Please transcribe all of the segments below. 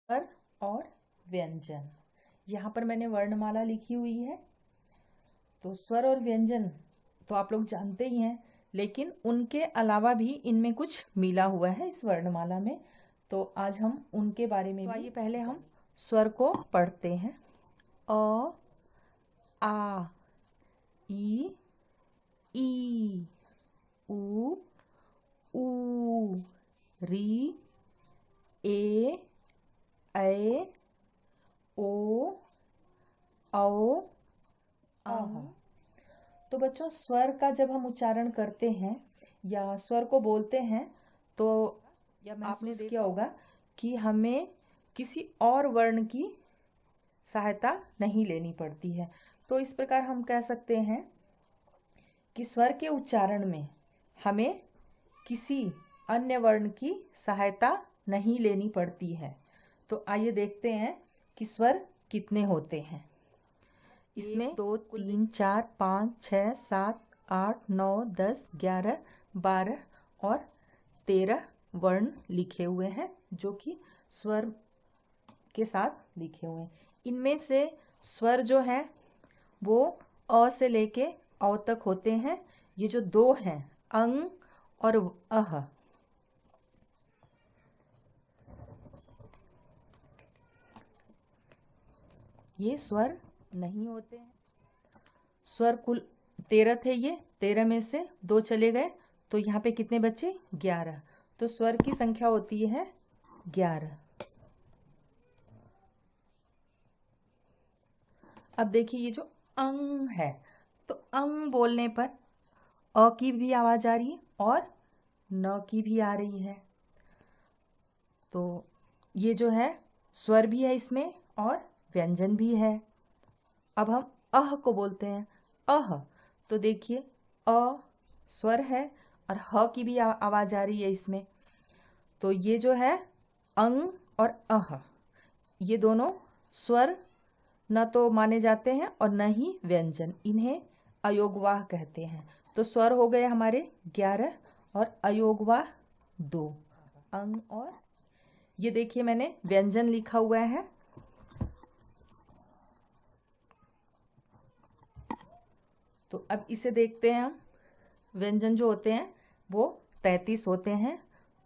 स्वर और व्यंजन। यहाँ पर मैंने वर्णमाला लिखी हुई है। तो स्वर और व्यंजन तो आप लोग जानते ही हैं, लेकिन उनके अलावा भी इनमें कुछ मिला हुआ है इस वर्णमाला में। तो आज हम उनके बारे में आइए पहले हम स्वर को पढ़ते हैं। अ, आ, ई, उ, ऊ, री, ए, ऐ, ओ, औ, अः। तो बच्चों, स्वर का जब हम उच्चारण करते हैं या स्वर को बोलते हैं तो आपने किया होगा कि हमें किसी और वर्ण की सहायता नहीं लेनी पड़ती है। तो इस प्रकार हम कह सकते हैं कि स्वर के उच्चारण में हमें किसी अन्य वर्ण की सहायता नहीं लेनी पड़ती है। तो आइए देखते हैं कि स्वर कितने होते हैं। इसमें 2, 3, 4, 5, 6, 7, 8, 9, 10, 11, 12 और 13 वर्ण लिखे हुए हैं, जो कि स्वर के साथ लिखे हुए हैं। इनमें से स्वर जो है वो अ से लेके औ तक होते हैं। ये जो दो हैं, अंग और अह, ये स्वर नहीं होते हैं। स्वर कुल 13 थे, ये 13 में से 2 चले गए, तो यहाँ पे कितने बचे? 11। तो स्वर की संख्या होती है 11। अब देखिए ये जो अंग है, तो अंग बोलने पर अ की भी आवाज आ रही है और न की भी आ रही है। तो ये जो है स्वर भी है इसमें और व्यंजन भी है। अब हम अह को बोलते हैं, अह। तो देखिए अ स्वर है और ह की भी आवाज आ रही है इसमें। तो ये जो है अंग और अह, ये दोनों स्वर न तो माने जाते हैं और न ही व्यंजन। इन्हें अयोगवाह कहते हैं। तो स्वर हो गए हमारे 11 और अयोगवाह 2। अंग और ये देखिए मैंने व्यंजन लिखा हुआ है। तो अब इसे देखते हैं हम। व्यंजन जो होते हैं वो 33 होते हैं।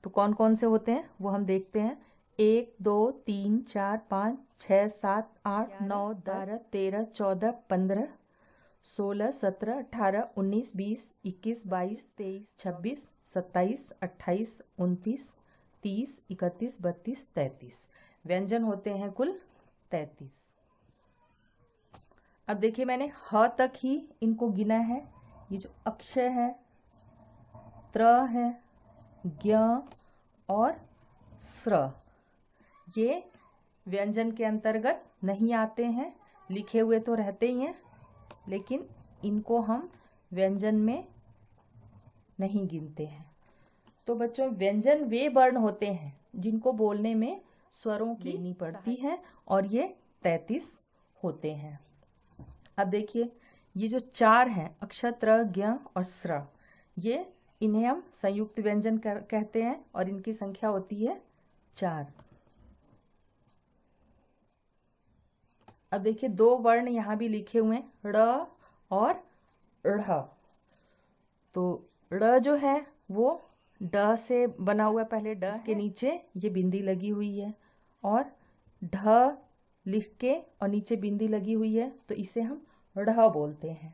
तो कौन कौन से होते हैं वो हम देखते हैं। 1, 2, 3, 4, 5, 6, 7, 8, 9, 10, 13, 14, 15, 16, 17, 18, 19, 20, 21, 22, 23, 26, 27, 28, 29, 30, 31, 32, 33 व्यंजन होते हैं कुल 33। अब देखिए मैंने ह तक ही इनको गिना है। ये जो अक्षय है, त्र है, ज्ञ और स्र, ये व्यंजन के अंतर्गत नहीं आते हैं। लिखे हुए तो रहते ही हैं, लेकिन इनको हम व्यंजन में नहीं गिनते हैं। तो बच्चों, व्यंजन वे वर्ण होते हैं जिनको बोलने में स्वरों की लेनी पड़ती है और ये 33 होते हैं। अब देखिए ये जो 4 हैं, अक्षर, त्र, ज्ञ और स्र, ये इन्हें हम संयुक्त व्यंजन कहते हैं और इनकी संख्या होती है 4। अब देखिए 2 वर्ण यहाँ भी लिखे हुए हैं, ड़ और ढ़। तो ड़ जो है वो ड से बना हुआ, पहले ड के नीचे ये बिंदी लगी हुई है, और ढ लिख के और नीचे बिंदी लगी हुई है, तो इसे हम ढ़ बोलते हैं।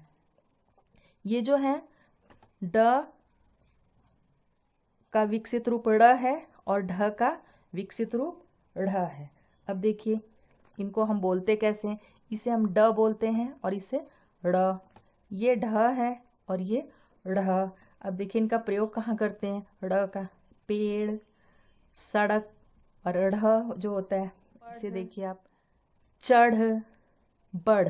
ये जो है ड का विकसित रूप ड़ है और ढ का विकसित रूप ढ़ है। अब देखिए इनको हम बोलते कैसे हैं। इसे हम ड बोलते हैं और इसे ड़। ये ढ है और ये ढ़। अब देखिए इनका प्रयोग कहाँ करते हैं। ड़ का पेड़, सड़क, और ढ़ जो होता है, इसे देखिए आप, चढ़, बढ़।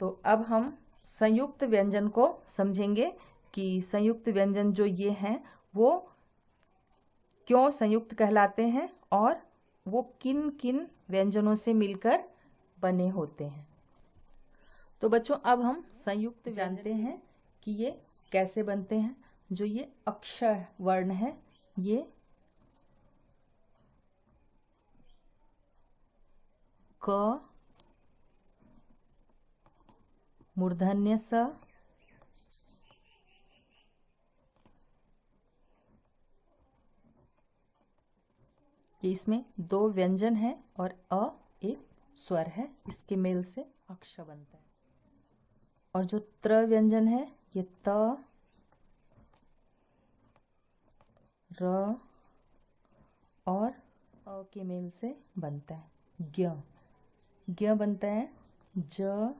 तो अब हम संयुक्त व्यंजन को समझेंगे कि संयुक्त व्यंजन जो ये हैं वो क्यों संयुक्त कहलाते हैं और वो किन किन व्यंजनों से मिलकर बने होते हैं। तो बच्चों, अब हम संयुक्त जानते हैं कि ये कैसे बनते हैं। जो ये अक्षय वर्ण है, ये क, मूर्धन्य स, ये इसमें 2 व्यंजन है और अ एक स्वर है, इसके मेल से अक्ष बनता है। और जो त्र व्यंजन है ये त, र और अ के मेल से बनता है। ज्ञ, ज्ञ बनता है ज,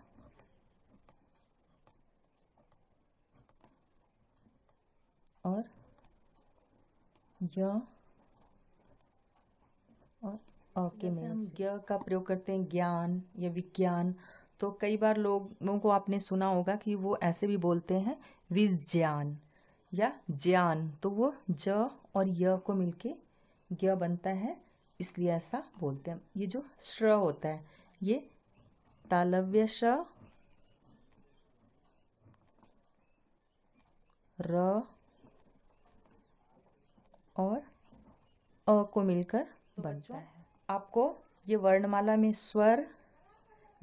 और य और अ के मेल से। हम ज्ञ का प्रयोग करते हैं ज्ञान या विज्ञान, तो कई बार लोगों को आपने सुना होगा कि वो ऐसे भी बोलते हैं विज्ञान या ज्ञान, तो वो ज और य को मिलके ज्ञ बनता है, इसलिए ऐसा बोलते हैं। ये जो श्र होता है ये तालव्य श, र और अ को मिलकर बनता है। आपको ये वर्णमाला में स्वर,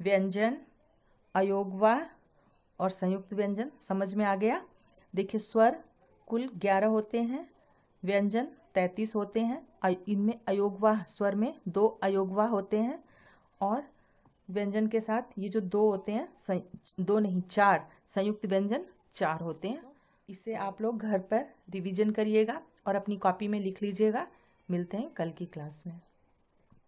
व्यंजन, अयोगवाह और संयुक्त व्यंजन समझ में आ गया। देखिए स्वर कुल 11 होते हैं, व्यंजन 33 होते हैं, इनमें अयोगवाह स्वर में 2 अयोगवाह होते हैं, और व्यंजन के साथ ये जो 2 होते हैं, 2 नहीं 4 संयुक्त व्यंजन 4 होते हैं। इसे आप लोग घर पर रिवीजन करिएगा और अपनी कॉपी में लिख लीजिएगा। मिलते हैं कल की क्लास में।